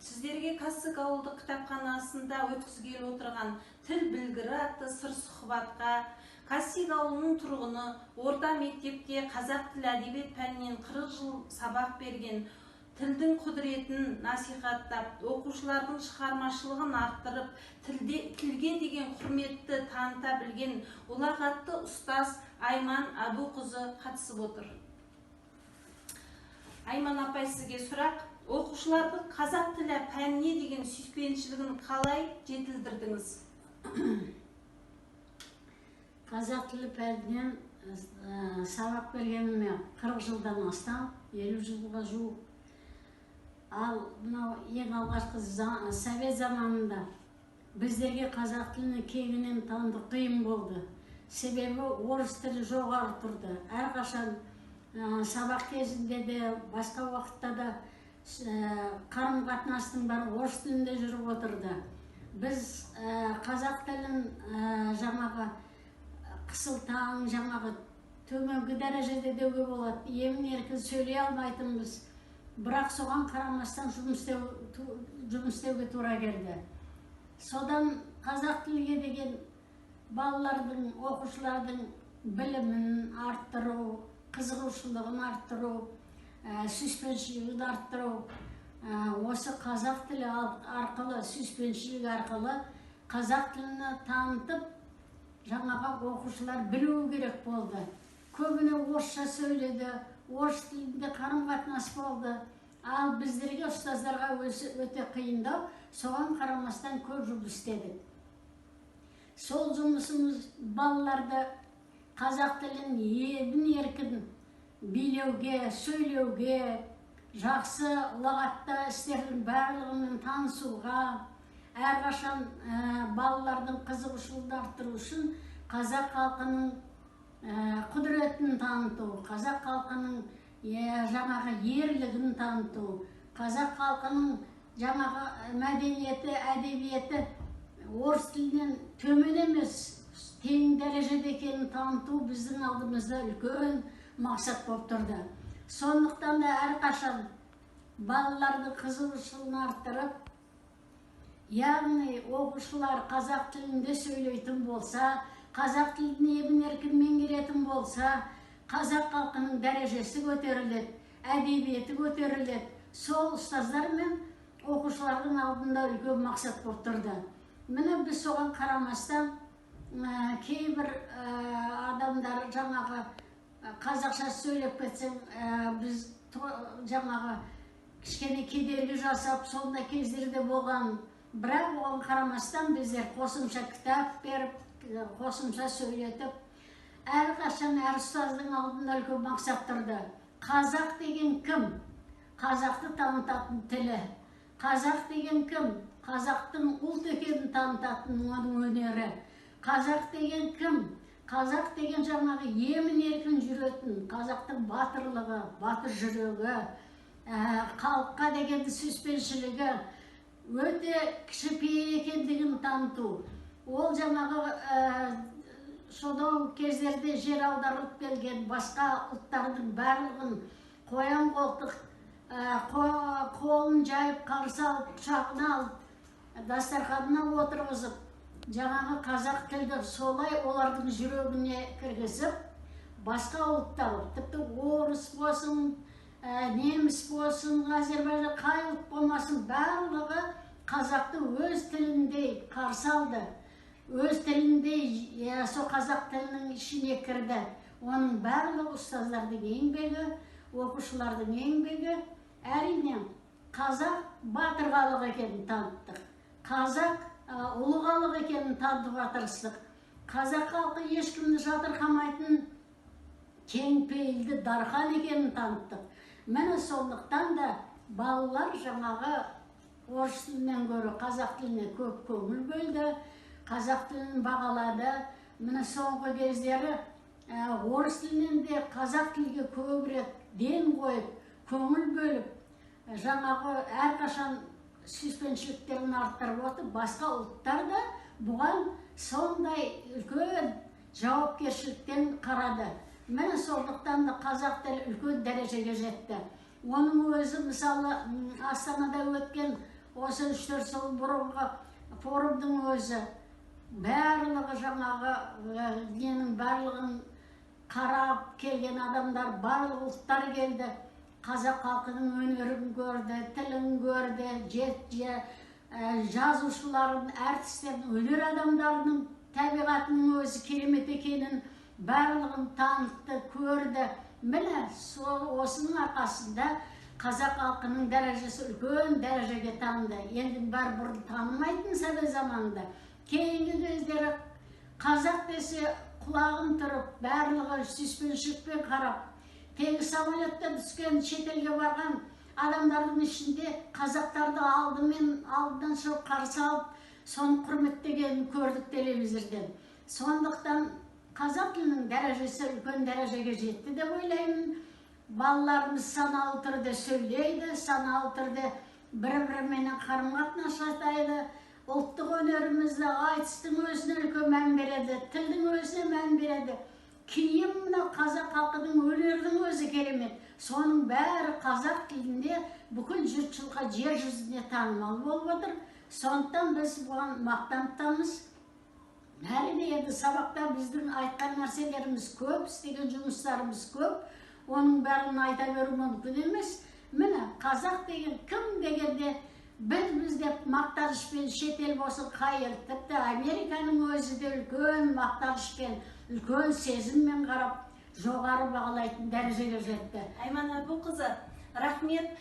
Сіздерге Кассык ауылдық кітапханасында өткізгелі отырған тіл білгірі атты сыр сұхбатқа Кассык ауылының тұрғыны орта мектепте қазақ тілі әдебиет пәнінен 40 жыл сабақ берген, тілдің құдіретін насихаттап, оқушылардың шығармашылығын арттырып, тілге деген құрметті таныта білген ұлағатты ұстаз Айман Абуқызы қатысып отыр. Айман апай, сізге сұрақ: оқушылардың қазақ тілі пәніне деген сүйіспеншілігін қалай жетілдірдіңіз? Қазақ тілі пәнінен сабақ бергеніме 40 жылдан астам, 50 жылға жуық. Ал ең алғашқы совет заманында біздерге қазақ тілін кеңінен тану қиын болды. Себебі орыс тілі жоғары тұрды. Әрқашан сабақ кезінде де, басқа уақытта да қарым-қатынастың бәрі орыс тілінде жүріп отырды. Біз қазақ тілін жаңағы қысылтаң, жаңағы төменгі дәрежеде деуге болады. Емін-еркін сөйлей алмайтынбыз. Бірақ соған қарамастан жұмыс істеуге тура келді. Содан қазақ тілге деген балалардың, оқушылардың білімін арттыру, қызығушылығын арттыру, сүйіспеншілігін арттыру, осы қазақ тілі арқылы, сүйіспеншілік арқылы қазақ тілін танытып, жаңаға оқушылар білуі керек болды. Көбіне орысша сөйледі, орыс тілінде қарым-қатынас болды. Ал біздерге, ұстаздарға өте қиындау, соған қарамастан көп жұмыс істедік. Сол жұмысымыз балаларды қазақ тілін емін-еркін билеуге, сөйлеуге, жақсы ұлағатты істердің барлығымен танысуға, әрқашан балалардың қызығушылығын арттыру үшін қазақ халқының құдіретін таныту, қазақ халқының жаңағы ерлігін таныту, қазақ халқының жаңағы мәдениеті, әдебиеті орыс тілінен төмен емес, тең дәрежеде екенін таныту біздің алдымызда үлкен мақсат болып тұрды. Сондықтан да әрқашан балалардың қызығушылығын арттырып, яғни оқушылар қазақ тілінде сөйлейтін болса, қазақ тілін емін-еркін меңгеретін болса, қазақ халқының дәрежесі көтеріледі, әдебиеті көтеріледі. Сол ұстаздар мен оқушылардың алдында үлкен мақсат болып тұрды. Міне біз соған қарамастан, кейбір адамдар жаңағы қазақша сөйлеп кетсең, біз жаңағы кішкене кедергі жасап, сондай кездерде болған. Бірақ оған қарамастан біздер қосымша кітап беріп, қосымша сөйлетіп, әрқашан әр ұстаздың алдында үлкен мақсат тұрды. Қазақ деген кім? Қазақты танытатын тілі. Қазақ деген кім? Қазақтың ұлт екенін танытатын оның өнері. Қазақ деген кім? Қазақ деген жаңағы емін-еркін жүретін, қазақтың батырлығы, батыр жүрегі, халыққа деген сүйіспеншілігі, өте кішіпейіл екендігін таныту. Ол жаңағы сонау кездерде жер аударылып келген басқа ұлттардың барлығын қоян-қолтық қолын жайып, қарсы алып, құшағына алып, дастарханына отырғызып, жаңағы қазақ тілді солай олардың жүрегіне кіргізіп, басқа ұлттар, тіпті орыс болсын, неміс болсын, Азербайжан, қай ұлт болмасын, барлығы қазақты өз тіліндей қарсы алды. Өз тіліндей сол қазақ тілінің ішіне кірді. Оның барлығы ұстаздардың еңбегі, оқушылардың еңбегі. Әрине, қазақ батыр халық екенін таныттық. Қазақ ұлы халық екенін танытуға тырыстық. Қазақ халқы ешкімді жатырқамайтын кеңпейілді дархан екенін таныттық. Міне сондықтан да балалар жаңағы орыс тілінен гөрі қазақ тіліне көп көңіл бөлді, қазақ тілін бағалады. Міне соңғы кездері орыс тілінен де қазақ тілге көбірек ден қойып, көңіл бөліп, жаңағы әрқашан сүйіспеншіліктерін арттырып отыр. Басқа ұлттар да бұған сондай үлкен жауапкершіліктен қарады. Міне сондықтан да қазақ тілі үлкен дәрежеге жетті. Оның өзі мысалы Астанада өткен осы 3-4 жыл бұрынғы форумдың өзі барлығы жаңағы ненің барлығын қарап келген адамдар, барлық ұлттар келді. Қазақ халқының өнерін көрді, тілін көрді, жазушылардың, әртістердің, өнер адамдарының табиғатының өзі керемет екенін барлығын танытты, көрді. Міне осының арқасында қазақ халқының дәрежесі үлкен дәрежеге танды. Енді бәрі бұрын танымайтын совет заманында. Кейінгі кездері қазақ десе құлағын тұрып, барлығы сүйіспеншілікпен қарап, тегіс самолетте түскен, шетелге барған адамдардың ішінде қазақтарды алдынан шығып қарсы алып, соны құрметтегенін көрдік телевизорден. Сондықтан қазақ тілінің дәрежесі үлкен дәрежеге жетті деп ойлаймын. Балаларымыз саналы түрде сөйлейді, саналы түрде бір-бірімен қарым-қатынас жасайды. Ұлттық өнерімізді, айтыстың өзіне үлкен мән береді, тілдің өзіне мән береді. Киім қазақ халқының өнердің өзі керемет. Соның бәрі қазақ тілінде бүкіл жұртшылыққа, жер жүзіне танымал болып отыр. Сондықтан біз бұған мақтанып. Әрине енді сабақта біздің айтқан нәрселеріміз көп, істеген жұмыстарымыз көп. Оның бәрін айта беру мүмкін емес. Міне қазақ деген кім дегенде біз деп мақтанышпен, шетел болсын қайыр, тіпті Американың өзі де үлкен мақтанышпен, үлкен сезіммен қарап, жоғары бағалайтын дәрежеге жетті. Айман Әбуқызы, рахмет.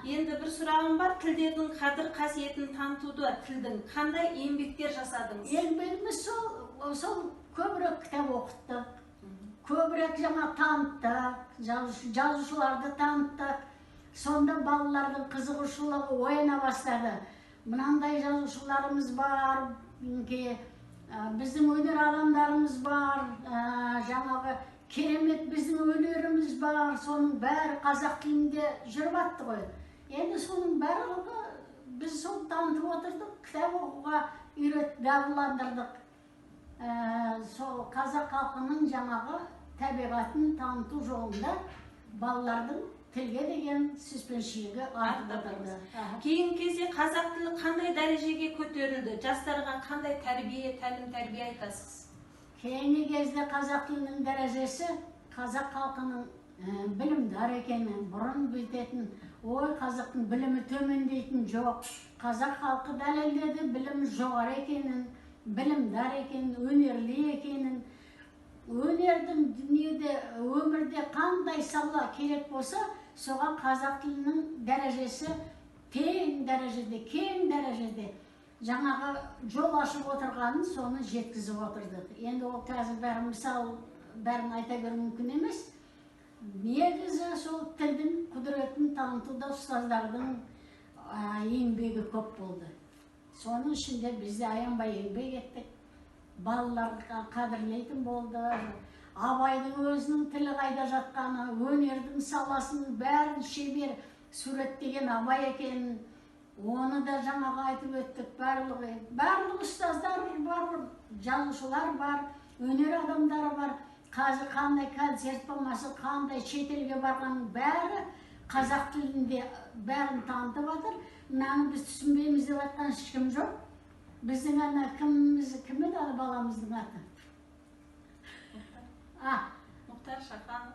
Енді бір сұрағым бар, тілдердің қадір қасиетін танытуды, тілдің қандай еңбектер жасадыңыз? Еңбегіміз сол көбірек кітап оқыттық, көбірек жаңа таныттық, жазушыларды таныттық. Сонда балалардың қызығушылығы ойына бастады. Мынандай жазушыларымыз бар, біздің өнер адамдарымыз бар, жаңағы керемет біздің өнеріміз бар, соның бәрі қазақ тілінде жүріп атты ғой. Енді соның барлығы біз сол танытып отырдық, кітап оқуға дағдыландырдық. Сол қазақ халқының жаңағы табиғатын таныту жолында балалардың тілге деген сүйіспеншілігі артып отырды. Кейінгі кезде қазақ тілі қандай дәрежеге көтерілді? Жастарға қандай тәлім-тәрбие айтасыз? Кейінгі кезде қазақ тілінің дәрежесі қазақ халқының білімдар екенін, бұрын бүйтетін, ой қазақтың білімі төмендейтін жоқ. Қазақ халқы дәлелдеді, білімі жоғары екенін, білімдар екенін, өнерлі екенін. Өнердің дүниеде, өмірде қандай сала керек болса, соған қазақ тілінің дәрежесі тең дәрежеде, кең дәрежеде жаңағы жол ашып отырғанын соны жеткізіп отырдық. Енді ол қазір бәрін мысал бәрін айта беру мүмкін емес. Негізі сол тілдің құдіретін танытуда ұстаздардың еңбегі көп болды. Соның ішінде біз де аянбай еңбек еттік. Балаларға қадірлейтін болды. Абайдың өзінің тілі қайда жатқаны, өнердің саласының бәрін шебер суреттеген Абай екенін, оны да жаңағы айтып өттік. Барлығы ұстаздар бар, жазушылар бар, өнер адамдары бар. Қазір қандай концерт болмаса, қандай шетелге барғанның бәрі қазақ тілінде бәрін танытып жатыр. Мынаны біз түсінбейміз деп жатқан ешкім жоқ. Біздің ана кім еді баламыздың аты? Мұхтар Шахан.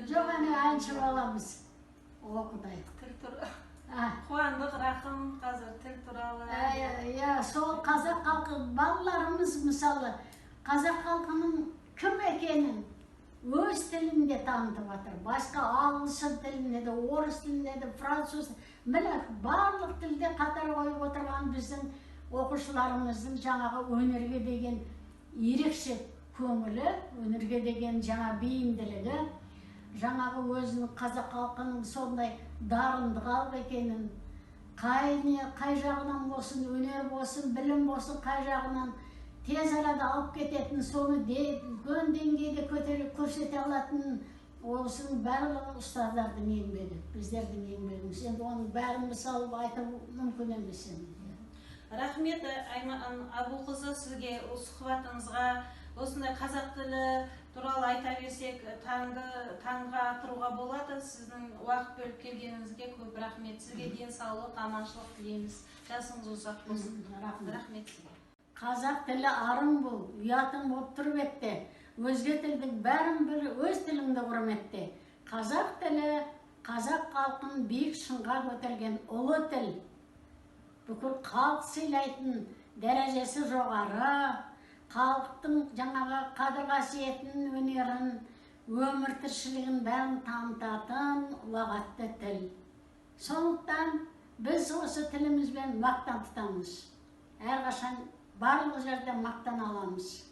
Жоқ, әнші баламыз. О, Құдай. Тіл туралы. Қуандық Рақым қазір тіл туралы. Сол қазақ халқы, балаларымыз мысалы, қазақ халқының кім екенін өз тілінде танытып жатыр. Басқа ағылшын тілінде де, орыс тілінде де, француз. Міне барлық тілде қатар қойып отырған біздің оқушыларымыздың жаңағы өнерге деген ерекше көңілі, өнерге деген жаңа бейімділігі, жаңағы өзінің қазақ халқының сондай дарынды халық екенін, қай жағынан болсын, өнер болсын, білім болсын, қай жағынан тез арада алып кететін, соны үлкен деңгейде көтеріп көрсете алатын, осының барлығы ұстаздардың еңбегі, біздердің еңбегіміз. Енді оның бәрін мысалы айту мүмкін емес. Рахмет Айман Әбуқызы, сізге сұхбатыңызға, осындай қазақ тілі туралы айта берсек, таңға атыруға болады. Сіздің уақыт бөліп келгеніңізге көп рахмет. Сізге денсаулық, аманшылық тілейміз. Жасыңыз ұзақ болсын. Рахмет сізге. Қазақ тілі арың бол, ұятың болып тұрып етті. Өзге тілдің бәрін бір, өз тіліңді құрметте. Қазақ тілі қазақ халқын биік шыңға көтерген ұлы тіл. Бүкіл халық сыйлайтын, дәрежесі жоғары, халықтың жаңағы қадір қасиетін, өнерін, өмір тіршілігін бәрін танытатын ұлағатты тіл. Сондықтан біз осы тілімізбен мақтан тұтамыз. Әрқашан барлық жерде мақтан аламыз.